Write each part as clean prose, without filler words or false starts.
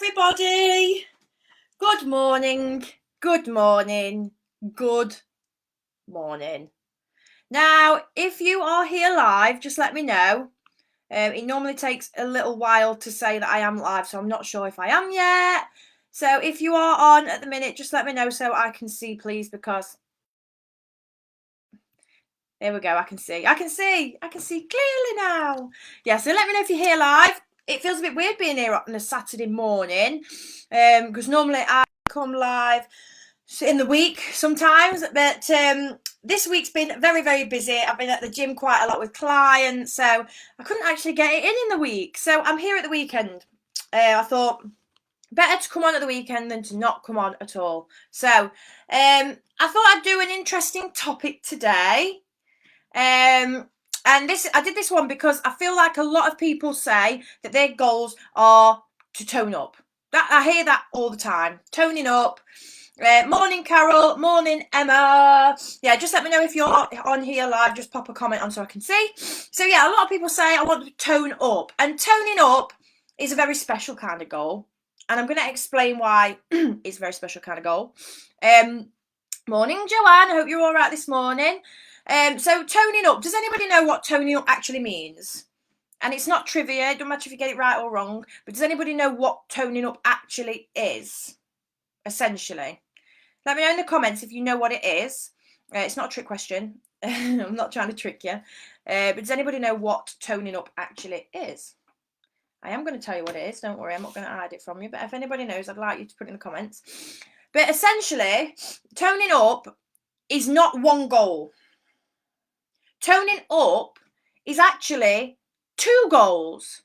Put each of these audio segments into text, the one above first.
everybody. Good morning, good morning, good morning. Now, if you are here live, just let me know. It normally takes a little while to say that I am live, so I'm not sure if I am yet. So if you are on at the minute, just let me know so I can see, please, because there we go. I can see clearly now. Yeah, so let me know if you're here live. It feels a bit weird being here on a Saturday morning, because normally I come live in the week sometimes, but this week's been very, very busy. I've been at the gym quite a lot with clients, so I couldn't actually get it in the week. So I'm here at the weekend. I thought better to come on at the weekend than to not come on at all. So I thought I'd do an interesting topic today. And I did this one because I feel like a lot of people say that their goals are to tone up. That I hear that all the time. Toning up. Morning, Carol. Morning, Emma. Yeah, just let me know if you're on here live. Just pop a comment on so I can see. So yeah, a lot of people say I want to tone up, and toning up is a very special kind of goal, and I'm going to explain why it's a very special kind of goal. Morning, Joanne. I hope you're all right this morning. So toning up. Does anybody know what toning up actually means? And it's not trivia. It doesn't matter if you get it right or wrong. But does anybody know what toning up actually is? Essentially. Let me know in the comments if you know what it is. It's not a trick question. I'm not trying to trick you. But does anybody know what toning up actually is? I am going to tell you what it is. Don't worry. I'm not going to hide it from you. But if anybody knows, I'd like you to put it in the comments. But essentially, toning up is not one goal. Toning up is actually two goals.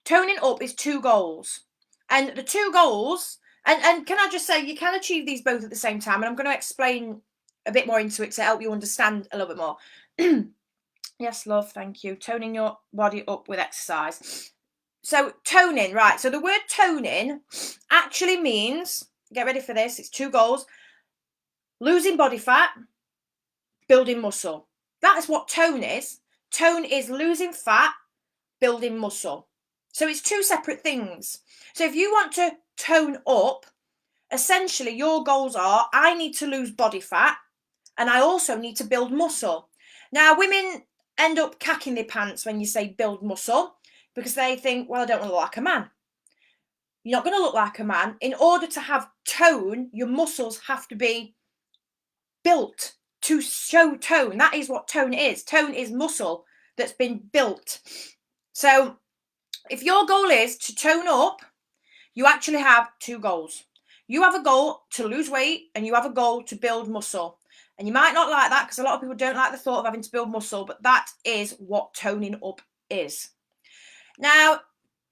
Toning up is two goals. And the two goals, and can I just say, you can achieve these both at the same time. And I'm going to explain a bit more into it to help you understand a little bit more. Yes, love, thank you. Toning your body up with exercise. So toning, right. So the word toning actually means, get ready for this, it's two goals. Losing body fat, building muscle. That is what tone is. Tone is losing fat, building muscle. So it's two separate things. So if you want to tone up, essentially your goals are, I need to lose body fat and I also need to build muscle. Now, women end up cacking their pants when you say build muscle because they think, well, I don't want to look like a man. You're not going to look like a man. In order to have tone, your muscles have to be built to show tone. That is what tone is. Tone is muscle that's been built. So if your goal is to tone up, you actually have two goals. You have a goal to lose weight and you have a goal to build muscle. And you might not like that because a lot of people don't like the thought of having to build muscle, but that is what toning up is. Now,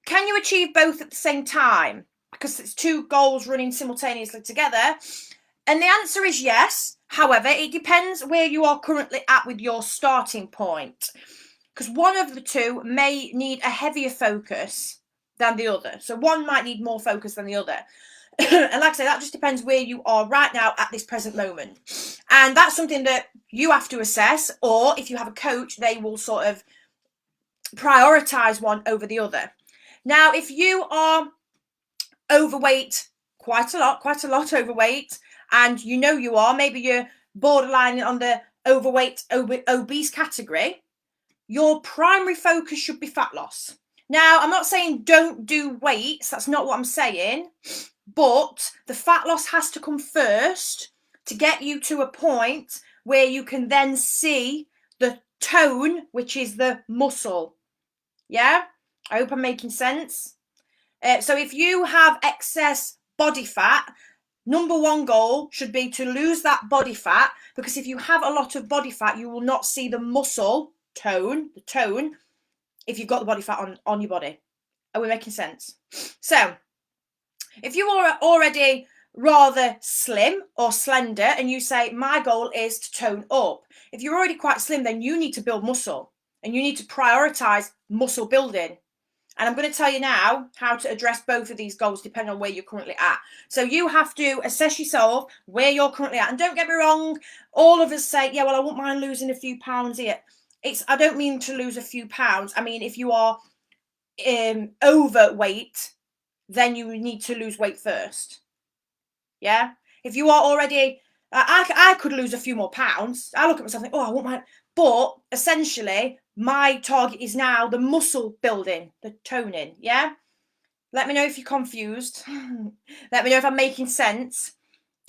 can you achieve both at the same time? Because it's two goals running simultaneously together. And the answer is yes. However, it depends where you are currently at with your starting point. Because one of the two may need a heavier focus than the other. So one might need more focus than the other. And like I say, that just depends where you are right now at this present moment. And that's something that you have to assess. Or if you have a coach, they will sort of prioritize one over the other. Now, if you are overweight, quite a lot overweight, and you know you are, maybe you're borderline on the overweight, obese category, your primary focus should be fat loss. Now, I'm not saying don't do weights, that's not what I'm saying, but the fat loss has to come first to get you to a point where you can then see the tone, which is the muscle. Yeah? I hope I'm making sense. So if you have excess body fat, number one goal should be to lose that body fat, because if you have a lot of body fat, you will not see the muscle tone, the tone, if you've got the body fat on your body. Are we making sense? So if you are already rather slim or slender and you say, my goal is to tone up, if you're already quite slim, then you need to build muscle and you need to prioritize muscle building. And I'm going to tell you now how to address both of these goals depending on where you're currently at. So you have to assess yourself where you're currently at. And don't get me wrong, all of us say, yeah, well, I wouldn't mind losing a few pounds here. I don't mean to lose a few pounds. I mean, if you are overweight, then you need to lose weight first. Yeah? If you are already, I could lose a few more pounds. I look at myself and think, oh, I want my, but essentially, my target is now the muscle building, the toning. Yeah? Let me know if you're confused. Let me know if I'm making sense.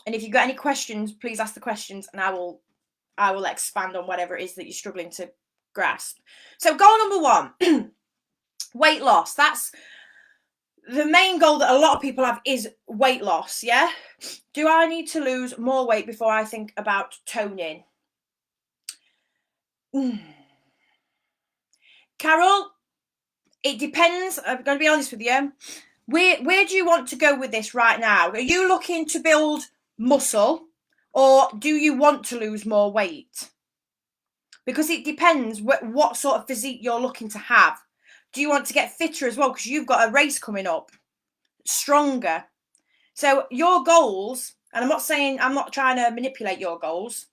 And if you've got any questions, please ask the questions and I will expand on whatever it is that you're struggling to grasp. So goal number 1, weight loss. That's the main goal that a lot of people have, is weight loss, yeah? Do I need to lose more weight before I think about toning? Carol, it depends. I'm going to be honest with you. Where do you want to go with this right now? Are you looking to build muscle or do you want to lose more weight? Because it depends what sort of physique you're looking to have. Do you want to get fitter as well? Because you've got a race coming up. Stronger. So your goals, and I'm not trying to manipulate your goals,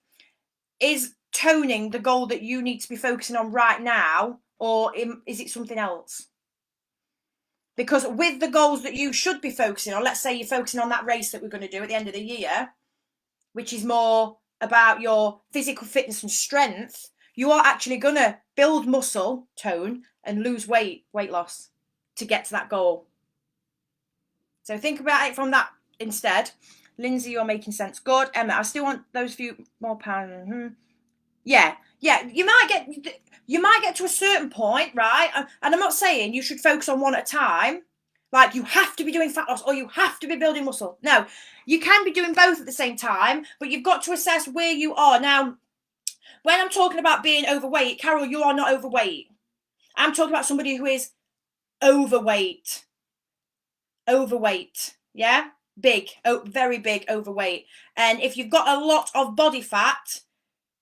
is toning the goal that you need to be focusing on right now, or is it something else? Because with the goals that you should be focusing on, let's say you're focusing on that race that we're going to do at the end of the year, which is more about your physical fitness and strength, you are actually going to build muscle tone and lose weight loss to get to that goal. So think about it from that instead. Lindsay, you're making sense. Good. Emma, I still want those few more pounds. Yeah. You might get to a certain point, right? And I'm not saying you should focus on one at a time. Like you have to be doing fat loss or you have to be building muscle. No, you can be doing both at the same time, but you've got to assess where you are. Now, when I'm talking about being overweight, Carol, you are not overweight. I'm talking about somebody who is overweight. Yeah? Big, very big overweight. And if you've got a lot of body fat,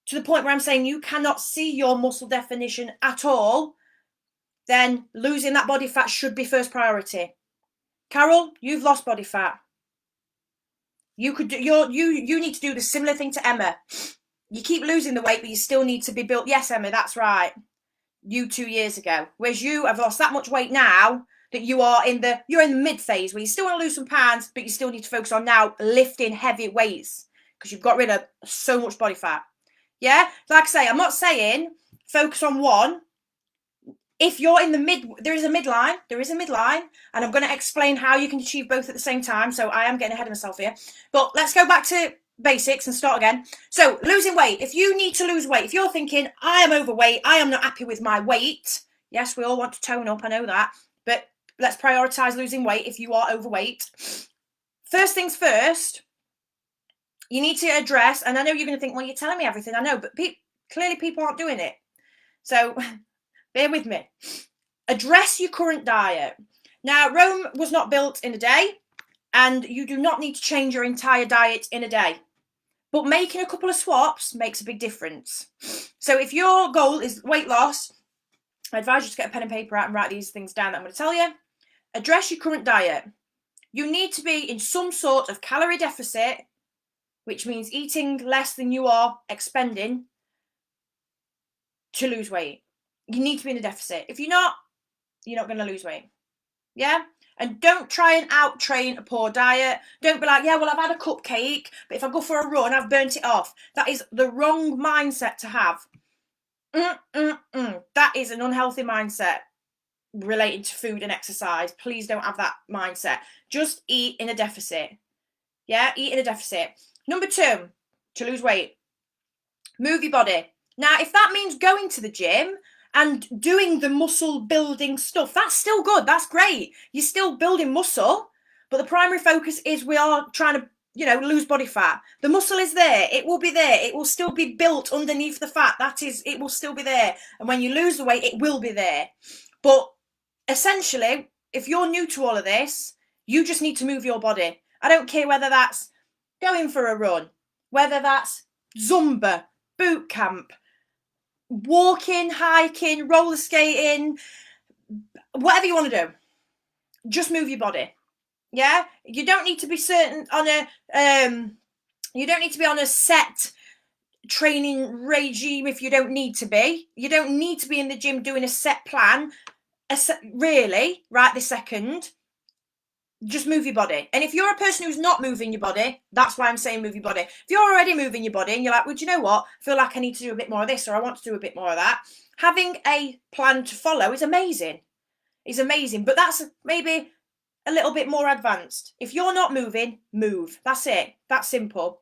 to the point where I'm saying you cannot see your muscle definition at all, then losing that body fat should be first priority. Carol, you've lost body fat. You need to do the similar thing to Emma. You keep losing the weight, but you still need to be built. Yes, Emma, that's right. You 2 years ago. Whereas you have lost that much weight now that you're in the mid phase where you still want to lose some pounds, but you still need to focus on now lifting heavy weights because you've got rid of so much body fat. Yeah? Like I say, I'm not saying focus on one. If you're in the there is a midline, and I'm going to explain how you can achieve both at the same time. So I am getting ahead of myself here. But let's go back to basics and start again. So losing weight. If you need to lose weight, if you're thinking, I am overweight, I am not happy with my weight. Yes, we all want to tone up, I know that. But let's prioritize losing weight if you are overweight. First things first, you need to address, and I know you're going to think, well, you're telling me everything, I know, but clearly people aren't doing it. So bear with me. Address your current diet. Now, Rome was not built in a day, and you do not need to change your entire diet in a day. But making a couple of swaps makes a big difference. So if your goal is weight loss, I advise you to get a pen and paper out and write these things down that I'm going to tell you. Address your current diet. You need to be in some sort of calorie deficit, which means eating less than you are expending to lose weight. You need to be in a deficit. If you're not going to lose weight. Yeah? And don't try and out-train a poor diet. Don't be like, yeah, well, I've had a cupcake, but if I go for a run, I've burnt it off. That is the wrong mindset to have. That is an unhealthy mindset related to food and exercise. Please don't have that mindset. Just eat in a deficit. Yeah, eat in a deficit. Number 2, to lose weight, move your body. Now, if that means going to the gym and doing the muscle building stuff, that's still good. That's great. You're still building muscle, but the primary focus is we are trying to, lose body fat. The muscle is there. It will be there. It will still be built underneath the fat. It will still be there. And when you lose the weight, it will be there. But essentially, if you're new to all of this, you just need to move your body. I don't care whether that's going for a run, whether that's Zumba, boot camp, walking, hiking, roller skating, whatever you want to do. Just move your body. Yeah? You don't need to be on a set training regime if you don't need to be. You don't need to be in the gym doing a set plan. Really, right this second. Just move your body. And if you're a person who's not moving your body, that's why I'm saying move your body. If you're already moving your body and you're like, well, do you know what? I feel like I need to do a bit more of this, or I want to do a bit more of that. Having a plan to follow is amazing. It's amazing. But that's maybe a little bit more advanced. If you're not moving, move. That's it. That's simple.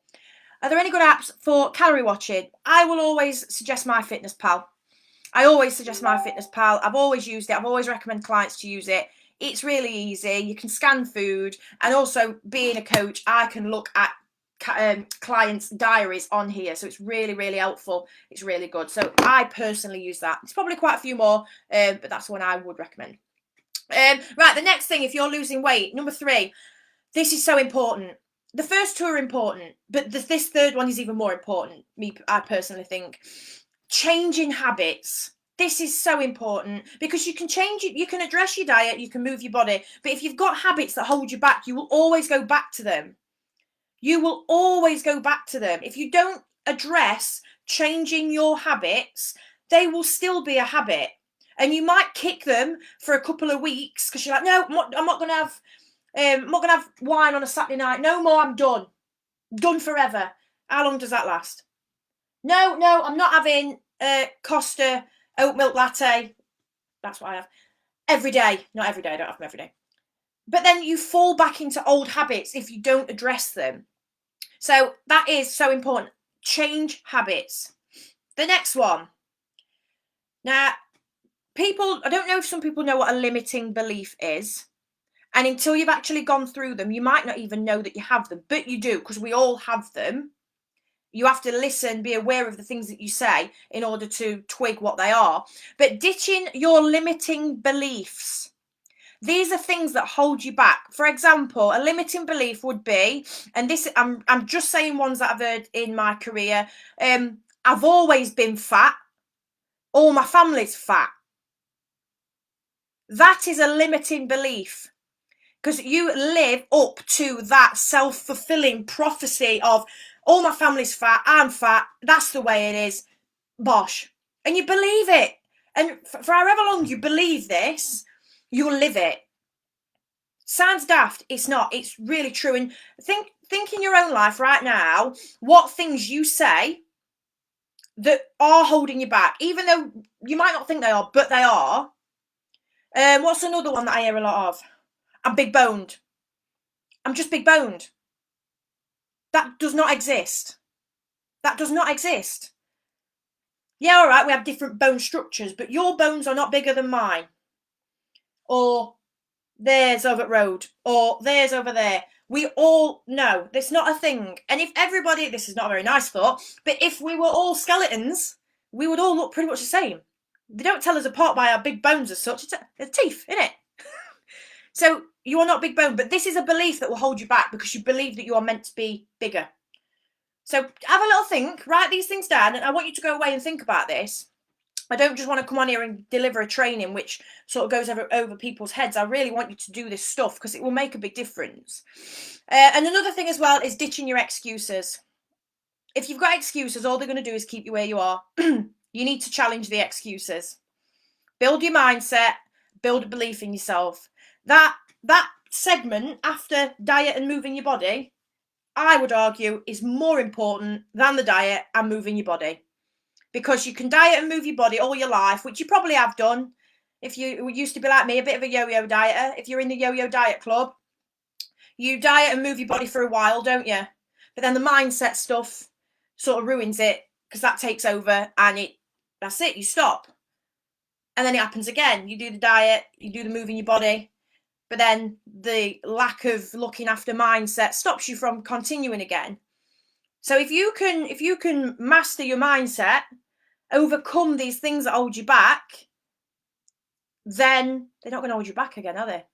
Are there any good apps for calorie watching? I will always suggest MyFitnessPal. I always suggest MyFitnessPal. I've always used it. I've always recommend clients to use it. It's really easy. You can scan food, and also being a coach, I can look at clients' diaries on here, so it's really, really helpful. It's really good. So I personally use that. It's probably quite a few more, but that's one I would recommend. Right, the next thing, if you're losing weight, number 3, this is so important. The first 2 are important, but this third one is even more important. I personally think. Changing habits. This is so important because you can change it. You can address your diet, you can move your body, but if you've got habits that hold you back, you will always go back to them. You will always go back to them. If you don't address changing your habits, they will still be a habit. And you might kick them for a couple of weeks because you're like, no, I'm not going to have wine on a Saturday night. No more, I'm done. Done forever. How long does that last? No, I'm not having Costa oat milk latte. That's what I have. Every day. Not every day, I don't have them every day. But then you fall back into old habits if you don't address them. So that is so important. Change habits. The next one. Now, I don't know if some people know what a limiting belief is. And until you've actually gone through them, you might not even know that you have them. But you do, because we all have them. You have to listen, be aware of the things that you say in order to twig what they are. But ditching your limiting beliefs. These are things that hold you back. For example, a limiting belief would be, and this I'm just saying ones that I've heard in my career. I've always been fat. All my family's fat. That is a limiting belief. Because you live up to that self-fulfilling prophecy of, all my family's fat, I'm fat, that's the way it is, bosh. And you believe it. And for however long you believe this, you'll live it. Sounds daft, it's not. It's really true. And think in your own life right now, what things you say that are holding you back, even though you might not think they are, but they are. What's another one that I hear a lot of? I'm big boned. I'm just big boned. That does not exist. That does not exist. Yeah, all right, we have different bone structures, but your bones are not bigger than mine. Or theirs over the road. Or theirs over there. We all know that's not a thing. And if everybody, this is not a very nice thought, but if we were all skeletons, we would all look pretty much the same. They don't tell us apart by our big bones as such. It's teeth, isn't it? So you are not big bone, but this is a belief that will hold you back because you believe that you are meant to be bigger. So have a little think, write these things down, and I want you to go away and think about this. I don't just want to come on here and deliver a training which sort of goes over people's heads. I really want you to do this stuff because it will make a big difference. And another thing as well is ditching your excuses. If you've got excuses, all they're going to do is keep you where you are. You need to challenge the excuses. Build your mindset, build a belief in yourself. That segment after diet and moving your body, I would argue, is more important than the diet and moving your body. Because you can diet and move your body all your life, which you probably have done. If you used to be like me, a bit of a yo-yo dieter, if you're in the yo-yo diet club, you diet and move your body for a while, don't you? But then the mindset stuff sort of ruins it because that takes over and that's it, you stop. And then it happens again. You do the diet, you do the moving your body, but then the lack of looking after mindset stops you from continuing again. So if you can master your mindset, overcome these things that hold you back, then they're not going to hold you back again, are they?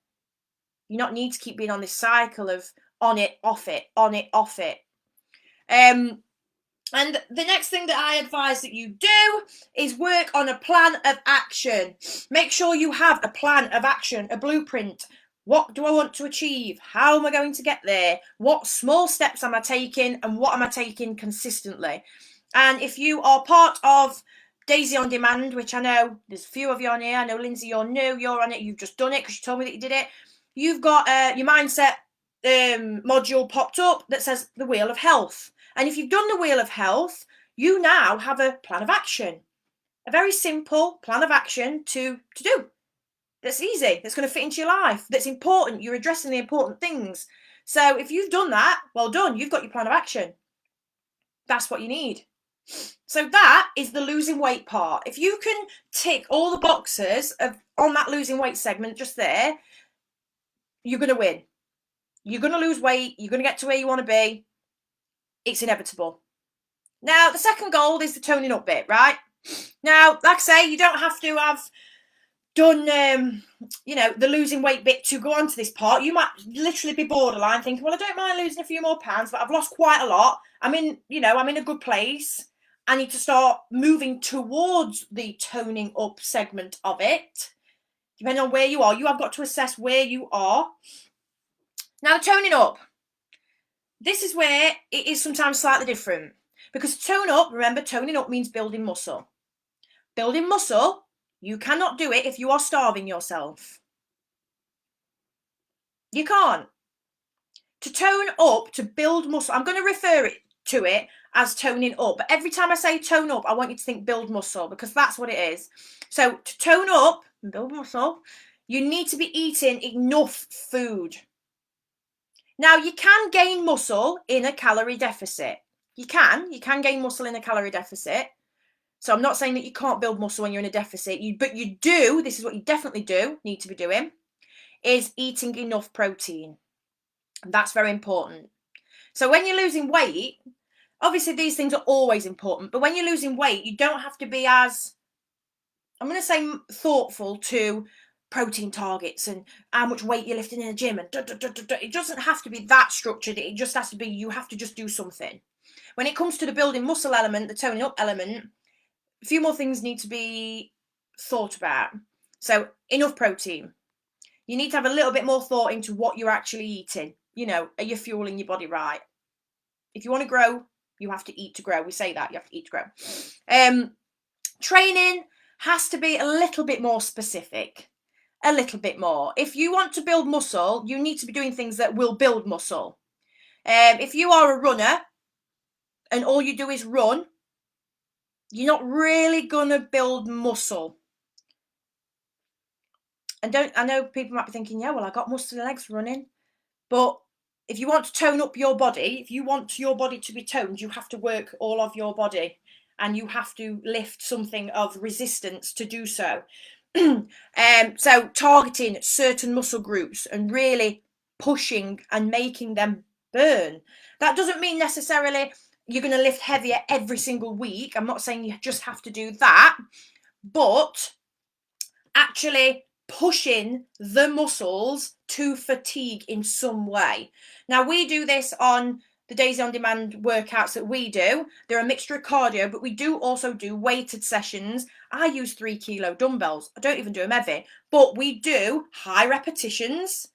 You not need to keep being on this cycle of on it, off it, on it, off it. And the next thing that I advise that you do is work on a plan of action. Make sure you have a plan of action, a blueprint. What do I want to achieve? How am I going to get there? What small steps am I taking? And what am I taking consistently? And if you are part of Daisy on Demand, which I know there's a few of you on here. I know, Lindsay, you're new. You're on it. You've just done it because you told me that you did it. you've got your mindset module popped up that says the Wheel of Health. And if you've done the Wheel of Health, you now have a plan of action, a very simple plan of action to do. That's easy, that's going to fit into your life, that's important. You're addressing the important things. So if you've done that, well done, you've got your plan of action. That's what you need. So that is the losing weight part. If you can tick all the boxes on that losing weight segment just there, you're going to win. You're going to lose weight. You're going to get to where you want to be. It's inevitable. Now, the second goal is the toning up bit, right? Now, like I say, you don't have to have done, the losing weight bit to go on to this part. You might literally be borderline thinking, well, I don't mind losing a few more pounds, but I've lost quite a lot. I'm in a good place. I need to start moving towards the toning up segment of it. Depending on where you are, you have got to assess where you are. Now, the toning up. This is where it is sometimes slightly different. Because tone up, remember, toning up means building muscle. Building muscle, you cannot do it if you are starving yourself. You can't. To tone up, to build muscle, I'm going to refer to it as toning up. But every time I say tone up, I want you to think build muscle, because that's what it is. So to tone up and build muscle, you need to be eating enough food. Now, you can gain muscle in a calorie deficit. You can gain muscle in a calorie deficit. So I'm not saying that you can't build muscle when you're in a deficit, but you do, this is what you definitely do need to be doing, is eating enough protein. And that's very important. So when you're losing weight, obviously these things are always important, but when you're losing weight, you don't have to be as, I'm going to say, thoughtful to protein targets and how much weight you're lifting in a gym, and it doesn't have to be that structured. It just has to be, you have to just do something. When it comes to the building muscle element, the toning up element, a few more things need to be thought about. So enough protein. You need to have a little bit more thought into what you're actually eating. Are you fueling your body right? If you want to grow, you have to eat to grow. We say that, you have to eat to grow. Training has to be a little bit more specific. A little bit more. If you want to build muscle, you need to be doing things that will build muscle. If you are a runner and all you do is run, you're not really going to build muscle. And I know people might be thinking, yeah, well, I got muscle legs running. But if you want to tone up your body, if you want your body to be toned, you have to work all of your body. And you have to lift something of resistance to do so. So targeting certain muscle groups and really pushing and making them burn. That doesn't mean necessarily you're going to lift heavier every single week. I'm not saying you just have to do that, but actually pushing the muscles to fatigue in some way. Now, we do this on the Daisy On Demand workouts that we do. They're a mixture of cardio, but we do also do weighted sessions. I use 3 kilo dumbbells. I don't even do them heavy, but we do high repetitions,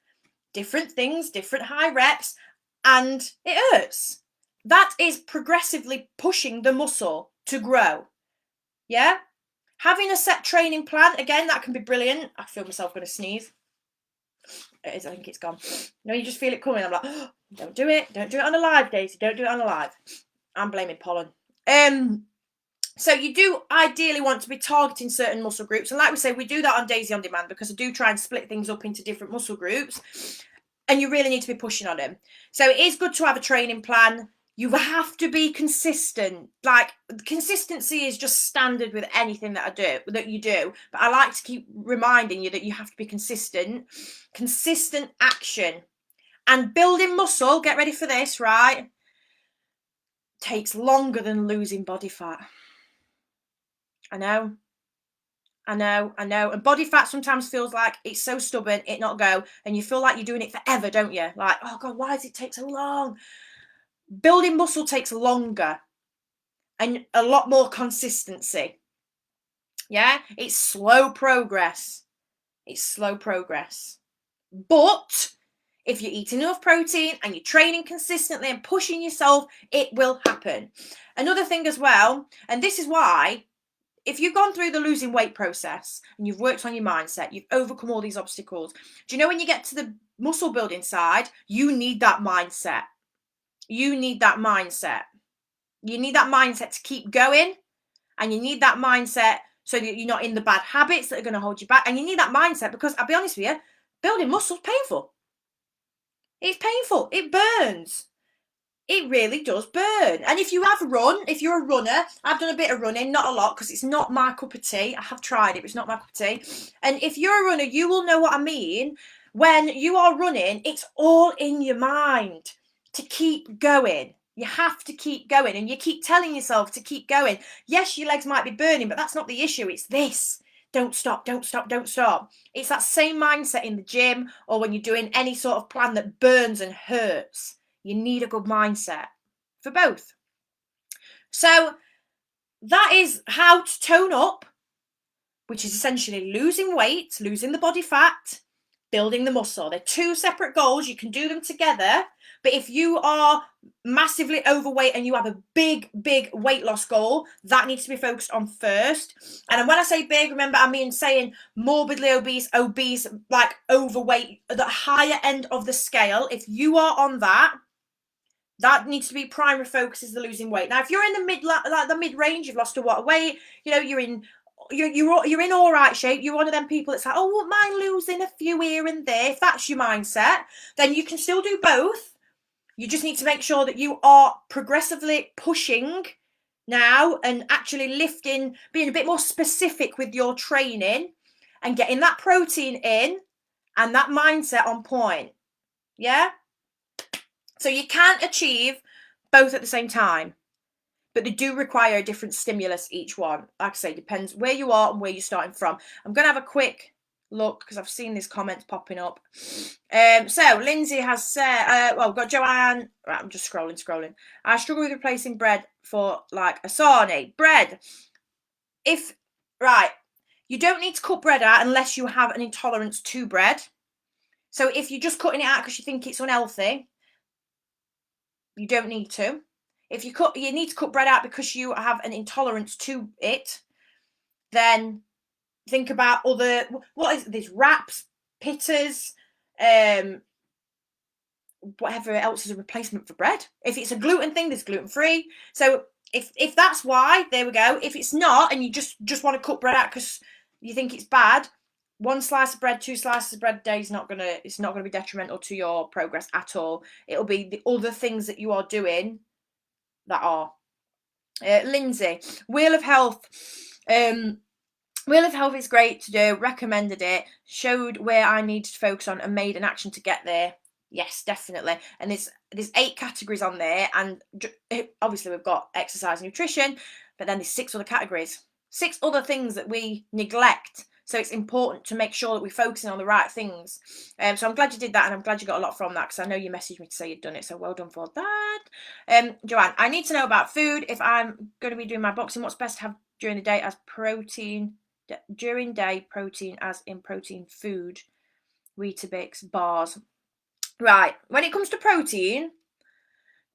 different things, different high reps, and it hurts. That is progressively pushing the muscle to grow. Yeah? Having a set training plan, again, that can be brilliant. I feel myself going to sneeze. It is, I think it's gone. You just feel it coming. I'm like, oh, don't do it. Don't do it on a live, Daisy. Don't do it on a live. I'm blaming pollen. So you do ideally want to be targeting certain muscle groups. And like we say, we do that on Daisy On Demand because I do try and split things up into different muscle groups. And you really need to be pushing on them. So it is good to have a training plan. You have to be consistent. Like, consistency is just standard with anything that you do. But I like to keep reminding you that you have to be consistent. Consistent action. And building muscle, get ready for this, right? Takes longer than losing body fat. I know. And body fat sometimes feels like it's so stubborn, it not go. And you feel like you're doing it forever, don't you? Like, oh God, why does it take so long? Building muscle takes longer and a lot more consistency. Yeah, it's slow progress. But if you're eating enough protein and you're training consistently and pushing yourself, it will happen. Another thing as well, and this is why if you've gone through the losing weight process and you've worked on your mindset, you've overcome all these obstacles, do you know when you get to the muscle building side, you need that mindset. You need that mindset. You need that mindset to keep going, and you need that mindset so that you're not in the bad habits that are going to hold you back. And you need that mindset because I'll be honest with you, building muscle's painful. It's painful. It burns. It really does burn. And if you have run, if you're a runner, I've done a bit of running, not a lot because it's not my cup of tea. I have tried it, but it's not my cup of tea. And if you're a runner, you will know what I mean. When you are running, it's all in your mind to keep going. You have to keep going, and you keep telling yourself to keep going. Yes, your legs might be burning, but that's not the issue. It's this. Don't stop, don't stop, don't stop. It's that same mindset in the gym or when you're doing any sort of plan that burns and hurts. You need a good mindset for both. So that is how to tone up, which is essentially losing weight, losing the body fat, building the muscle. They're two separate goals. You can do them together. But if you are massively overweight and you have a big weight loss goal, that needs to be focused on first. And when I say big, remember, I mean saying morbidly obese, like overweight, the higher end of the scale. If you are on that, that needs to be primary focus is the losing weight. Now, if you're in the mid range, you've lost a lot of weight, you know, you're in all right shape. You're one of them people that's like, oh, wouldn't mind losing a few here and there. If that's your mindset, then you can still do both. You just need to make sure that you are progressively pushing now and actually lifting, being a bit more specific with your training and getting that protein in and that mindset on point. Yeah? So you can't achieve both at the same time, but they do require a different stimulus, each one. Like I say, depends where you are and where you're starting from. I'm going to have a quick look because I've seen these comments popping up. So Lindsay has said, well, we've got Joanne. Right, I'm just scrolling. I struggle with replacing bread for like a sarnie. Bread. You don't need to cut bread out unless you have an intolerance to bread. So if you're just cutting it out because you think it's unhealthy, you don't need to. If you need to cut bread out because you have an intolerance to it, then think about other, what is this, wraps, pittas, whatever else is a replacement for bread. If it's a gluten thing, there's gluten-free. So if that's why, there we go. If it's not, and you just want to cut bread out because you think it's bad, 1 slice of bread, 2 slices of bread a day is not gonna be detrimental to your progress at all. It'll be the other things that you are doing that are. Lindsay, Wheel of Health. Wheel of Health is great to do. Recommended it. Showed where I needed to focus on and made an action to get there. Yes, definitely. And there's 8 categories on there, and obviously we've got exercise and nutrition, but then there's 6 other categories, 6 other things that we neglect. So it's important to make sure that we're focusing on the right things. So I'm glad you did that, and I'm glad you got a lot from that because I know you messaged me to say you'd done it. So well done for that. Joanne, I need to know about food. If I'm going to be doing my boxing, what's best to have during the day as protein? During day protein, as in protein food, Weetabix, bars. Right, when it comes to protein,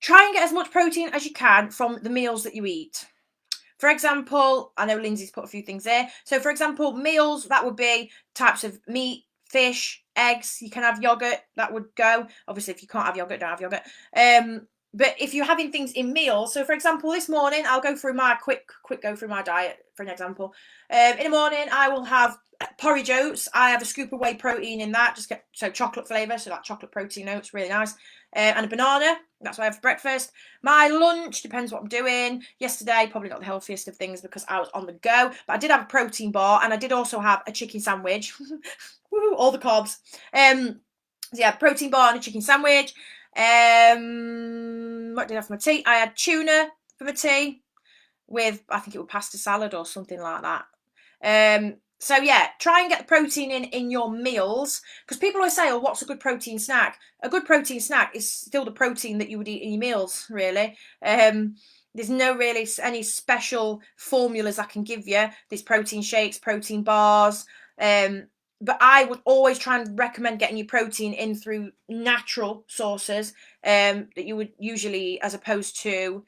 try and get as much protein as you can from the meals that you eat. For example, I know Lindsay's put a few things there. So for example, meals, that would be types of meat, fish, eggs. You can have yogurt, that would go. Obviously, if you can't have yogurt, don't have yogurt. But if you're having things in meals, so for example, this morning, I'll go through my quick go through my diet, for an example. In the morning, I will have porridge oats. I have a scoop of whey protein in that, so chocolate flavour, so that chocolate protein oats, really nice. And a banana, that's what I have for breakfast. My lunch, depends what I'm doing. Yesterday, probably not the healthiest of things because I was on the go, but I did have a protein bar, and I did also have a chicken sandwich. Woo, all the carbs. So yeah, protein bar and a chicken sandwich. What did I have for my tea? I had tuna for my tea with, I think it was pasta salad or something like that. So yeah, try and get the protein in your meals, because people always say, oh, what's a good protein snack? A good protein snack is still the protein that you would eat in your meals, really. There's no really any special formulas I can give you. There's protein shakes, protein bars, but I would always try and recommend getting your protein in through natural sources that you would usually, as opposed to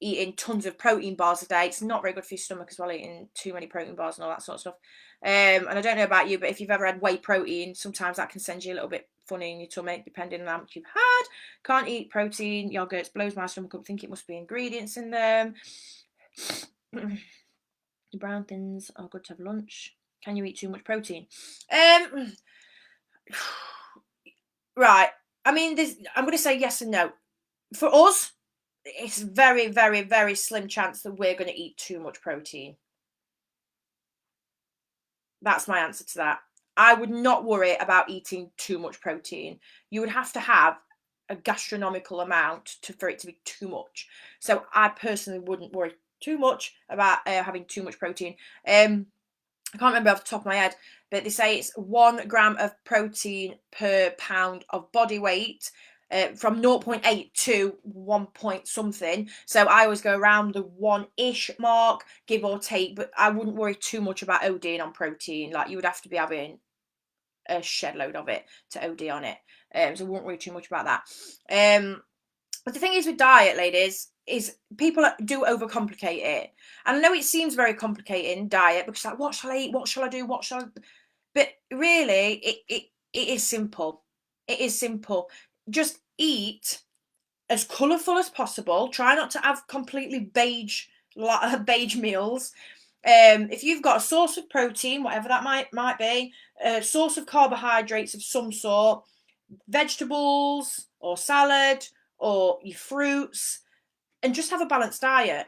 eating tons of protein bars a day. It's not very good for your stomach as well, eating too many protein bars and all that sort of stuff. And I don't know about you, but if you've ever had whey protein, sometimes that can send you a little bit funny in your stomach, depending on how much you've had. Can't eat protein yogurts, blows my stomach up. Think it must be ingredients in them. The brown thins are good to have lunch. Can you eat too much protein? Right. I mean, I'm going to say yes and no. For us, it's very, very, very slim chance that we're going to eat too much protein. That's my answer to that. I would not worry about eating too much protein. You would have to have a gastronomical amount for it to be too much. So I personally wouldn't worry too much about having too much protein. I can't remember off the top of my head, but they say it's 1 gram of protein per pound of body weight, from 0.8 to 1 point something. So I always go around the 1-ish mark, give or take, but I wouldn't worry too much about ODing on protein. Like, you would have to be having a shed load of it to OD on it. So I wouldn't worry too much about that. But the thing is with diet, ladies, is people do overcomplicate it. And I know it seems very complicated, diet, because like, what shall I eat? What shall I do? What shall I... But really, it is simple. It is simple. Just eat as colourful as possible. Try not to have completely beige meals. If you've got a source of protein, whatever that might be, a source of carbohydrates of some sort, vegetables or salad or your fruits, and just have a balanced diet.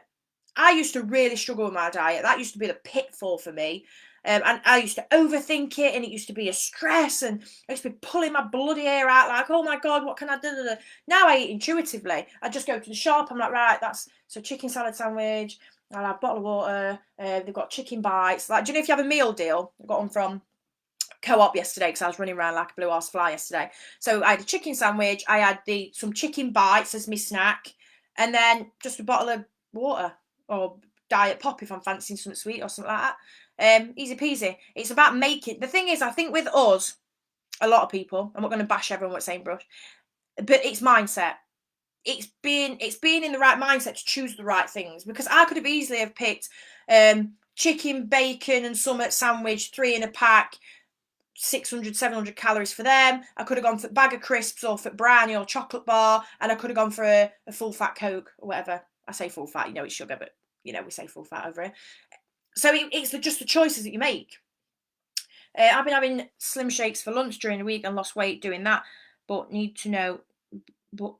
I used to really struggle with my diet. That used to be the pitfall for me. And I used to overthink it, and it used to be a stress, and I used to be pulling my bloody hair out like, oh my God, what can I do? Now I eat intuitively. I just go to the shop. I'm like, right, so chicken salad sandwich. I'll have a bottle of water. They've got chicken bites. Like, do you know if you have a meal deal? I got one from Co-op yesterday because I was running around like a blue ass fly yesterday. So I had a chicken sandwich. I had some chicken bites as my snack, and then just a bottle of water or diet pop if I'm fancying something sweet or something like that. Easy peasy. It's about making. The thing is, I think with us, a lot of people, I'm not going to bash everyone with the same brush, but it's mindset. It's being in the right mindset to choose the right things, because I could have easily have picked chicken, bacon and summit sandwich, 3 in a pack, 600, 700 calories for them. I could have gone for a bag of crisps or for brownie or chocolate bar, and I could have gone for a full fat Coke or whatever. I say full fat, it's sugar, but we say full fat over here. So it's just the choices that you make. I've been having slim shakes for lunch during the week and lost weight doing that, but need to know, but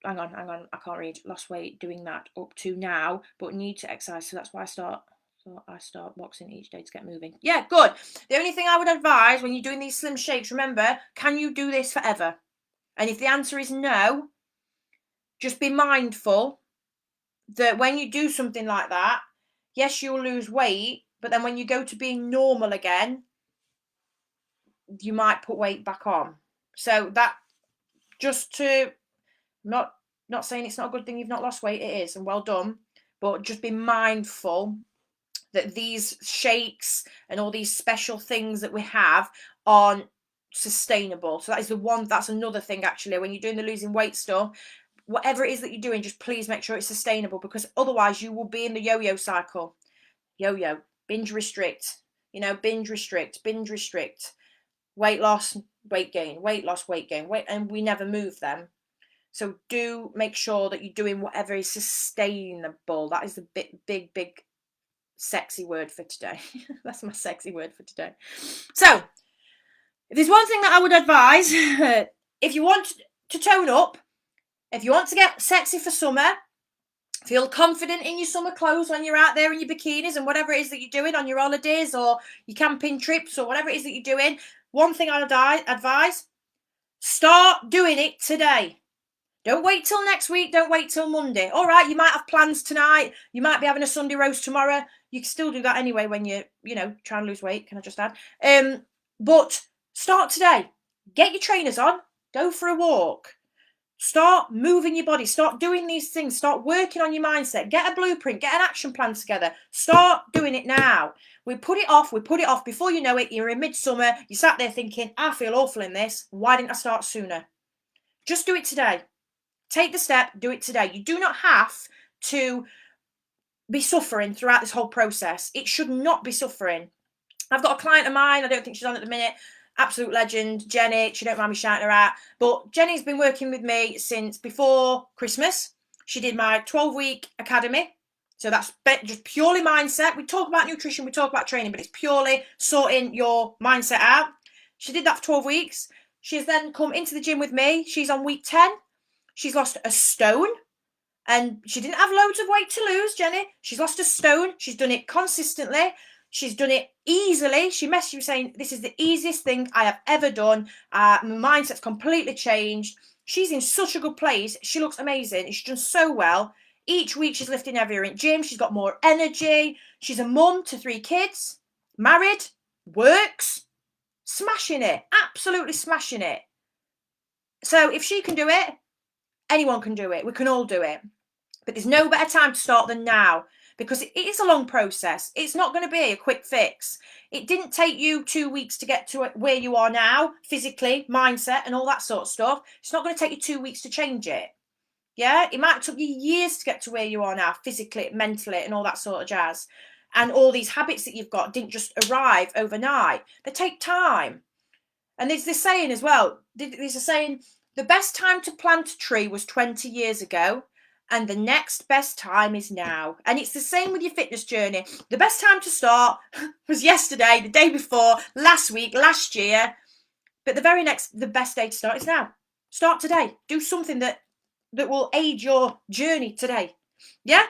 hang on, I can't read. Lost weight doing that up to now, but need to exercise, so that's why I start boxing each day to get moving. Yeah, good. The only thing I would advise when you're doing these slim shakes, remember, can you do this forever? And if the answer is no, just be mindful that when you do something like that, yes, you'll lose weight, but then when you go to being normal again, you might put weight back on. So that, just to not saying it's not a good thing you've not lost weight, it is, and well done, but just be mindful that these shakes and all these special things that we have aren't sustainable. So that's another thing, actually, when you're doing the losing weight stuff, whatever it is that you're doing, just please make sure it's sustainable, because otherwise you will be in the yo-yo cycle. Yo-yo, binge restrict, binge restrict, weight loss, weight gain, weight loss, weight gain, and we never move them. So do make sure that you're doing whatever is sustainable. That is the big sexy word for today. That's my sexy word for today. So if there's one thing that I would advise, if you want to tone up, if you want to get sexy for summer, feel confident in your summer clothes when you're out there in your bikinis and whatever it is that you're doing on your holidays or your camping trips or whatever it is that you're doing, one thing I would advise, start doing it today. Don't wait till next week. Don't wait till Monday. All right, you might have plans tonight. You might be having a Sunday roast tomorrow. You can still do that anyway when you're, trying to lose weight, can I just add? But start today. Get your trainers on. Go for a walk. Start moving your body. Start doing these things. Start working on your mindset. Get a blueprint. Get an action plan together. Start doing it now. We put it off. Before you know it, you're in midsummer. You sat there thinking, I feel awful in this. Why didn't I start sooner? Just do it today. Take the step, do it today. You do not have to be suffering throughout this whole process. It should not be suffering. I've got a client of mine, I don't think she's on at the minute, absolute legend, Jenny. She don't mind me shouting her out. But Jenny's been working with me since before Christmas. She did my 12-week academy. So that's just purely mindset. We talk about nutrition, we talk about training, but it's purely sorting your mindset out. She did that for 12 weeks. She has then come into the gym with me. She's on week 10. She's lost a stone. And she didn't have loads of weight to lose, Jenny. She's lost a stone. She's done it consistently. She's done it easily. She messaged me saying, this is the easiest thing I have ever done. My mindset's completely changed. She's in such a good place. She looks amazing. She's done so well. Each week she's lifting heavier in gym. She's got more energy. She's a mum to 3 kids. Married. Works. Smashing it. Absolutely smashing it. So if she can do it, anyone can do it. We can all do it. But there's no better time to start than now, because it is a long process. It's not going to be a quick fix. It didn't take you 2 weeks to get to where you are now, physically, mindset, and all that sort of stuff. It's not going to take you 2 weeks to change it. Yeah, it might have took you years to get to where you are now, physically, mentally, and all that sort of jazz. And all these habits that you've got didn't just arrive overnight. They take time. And there's this saying as well. There's a saying, the best time to plant a tree was 20 years ago. And the next best time is now. And it's the same with your fitness journey. The best time to start was yesterday, the day before, last week, last year. But the best day to start is now. Start today. Do something that will aid your journey today. Yeah?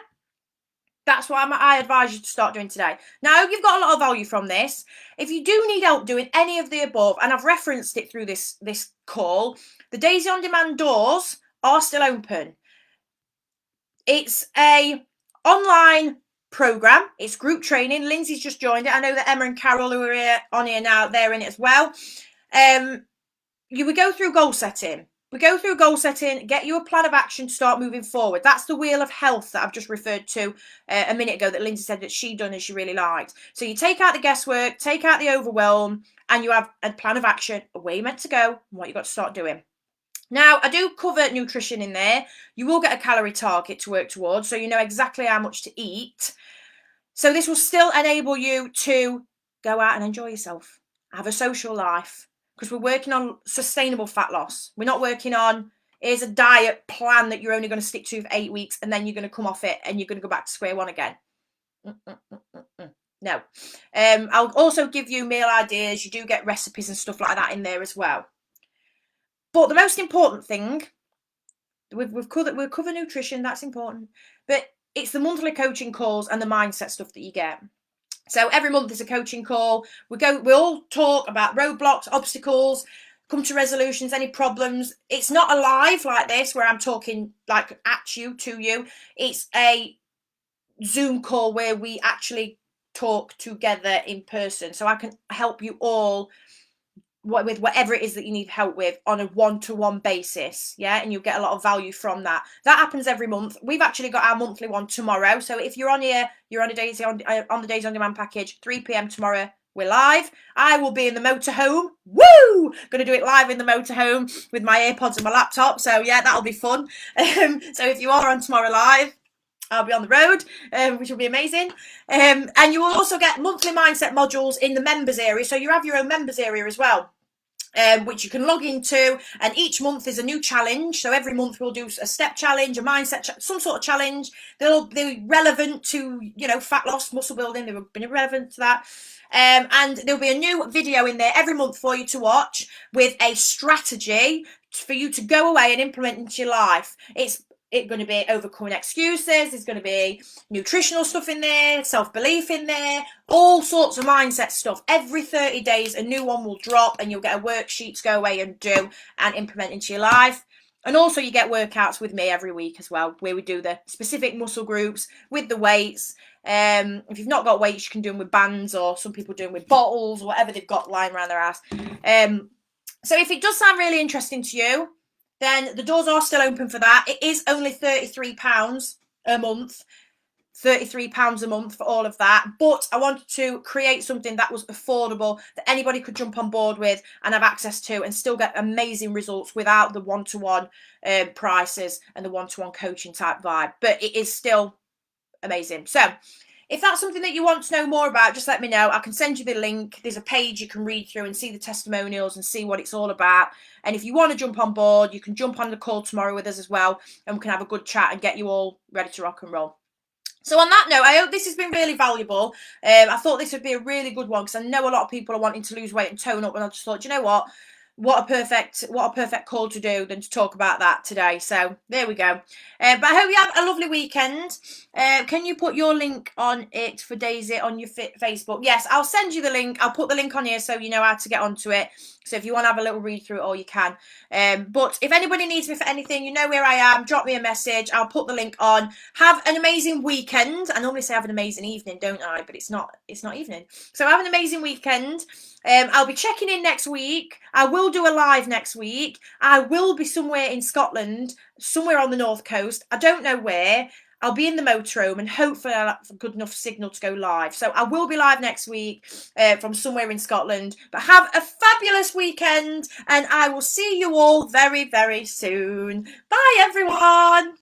That's what I advise you to start doing today. Now, you've got a lot of value from this. If you do need help doing any of the above, and I've referenced it through this call, the Daisy On Demand doors are still open. It's a online program. It's group training. Lindsay's just joined it. I know that Emma and Carol, who are on here now, they're in it as well. We go through goal setting. Get you a plan of action to start moving forward. That's the wheel of health that I've just referred to a minute ago that Lindsay said that she'd done and she really liked. So you take out the guesswork, take out the overwhelm, and you have a plan of action, where you're meant to go, and what you've got to start doing. Now, I do cover nutrition in there. You will get a calorie target to work towards, so you know exactly how much to eat. So this will still enable you to go out and enjoy yourself, have a social life, because we're working on sustainable fat loss. We're not working on, here's a diet plan that you're only going to stick to for 8 weeks, and then you're going to come off it and you're going to go back to square one again. No. I'll also give you meal ideas. You do get recipes and stuff like that in there as well. But the most important thing, we've covered nutrition, that's important, but it's the monthly coaching calls and the mindset stuff that you get. So every month is a coaching call. We all talk about roadblocks, obstacles, come to resolutions, any problems. It's not a live like this where I'm talking like at you, to you. It's a Zoom call where we actually talk together in person. So I can help you all with whatever it is that you need help with on a one-to-one basis, yeah, and you'll get a lot of value from that. That happens every month. We've actually got our monthly one tomorrow, so if you're on here, you're on the Daisy on the Daisy On Demand package, 3 p.m. tomorrow. We're live. I will be in the motorhome. Woo! Gonna do it live in the motorhome with my AirPods and my laptop. So yeah, that'll be fun. So if you are on tomorrow live, I'll be on the road, which will be amazing. And you will also get monthly mindset modules in the members area. So you have your own members area as well, which you can log into. And each month is a new challenge. So every month we'll do a step challenge, a mindset, some sort of challenge. They'll be relevant to, fat loss, muscle building. They've been relevant to that. And there'll be a new video in there every month for you to watch with a strategy for you to go away and implement into your life. It's going to be overcoming excuses. There's going to be nutritional stuff in there, self-belief in there, all sorts of mindset stuff. Every 30 days, a new one will drop and you'll get a worksheet to go away and do and implement into your life. And also you get workouts with me every week as well, where we do the specific muscle groups with the weights. If you've not got weights, you can do them with bands, or some people do them with bottles, or whatever they've got lying around their ass. So if it does sound really interesting to you, then the doors are still open for that. It is only £33 a month. £33 a month for all of that. But I wanted to create something that was affordable, that anybody could jump on board with and have access to and still get amazing results without the one-to-one prices and the one-to-one coaching type vibe. But it is still Amazing. So if that's something that you want to know more about, just let me know. I can send you the link. There's a page you can read through and see the testimonials and see what it's all about. And if you want to jump on board, you can jump on the call tomorrow with us as well, and we can have a good chat and get you all ready to rock and roll. So on that note, I hope this has been really valuable. I thought this would be a really good one because I know a lot of people are wanting to lose weight and tone up, and I just thought, you know what a perfect call to do than to talk about that today. So there we go. But I hope you have a lovely weekend. Can you put your link on it for Daisy on your Facebook? Yes, I'll send you the link. I'll put the link on here so you know how to get onto it. So if you want to have a little read through it, all you can. But if anybody needs me for anything, you know where I am. Drop me a message. I'll put the link on. Have an amazing weekend. I normally say have an amazing evening, don't I? But it's not evening. So have an amazing weekend. I'll be checking in next week. I will do a live next week. I will be somewhere in Scotland, somewhere on the north coast. I don't know where. I'll be in the motorhome and hopefully I'll have a good enough signal to go live. So I will be live next week from somewhere in Scotland. But have a fabulous weekend and I will see you all very, very soon. Bye, everyone.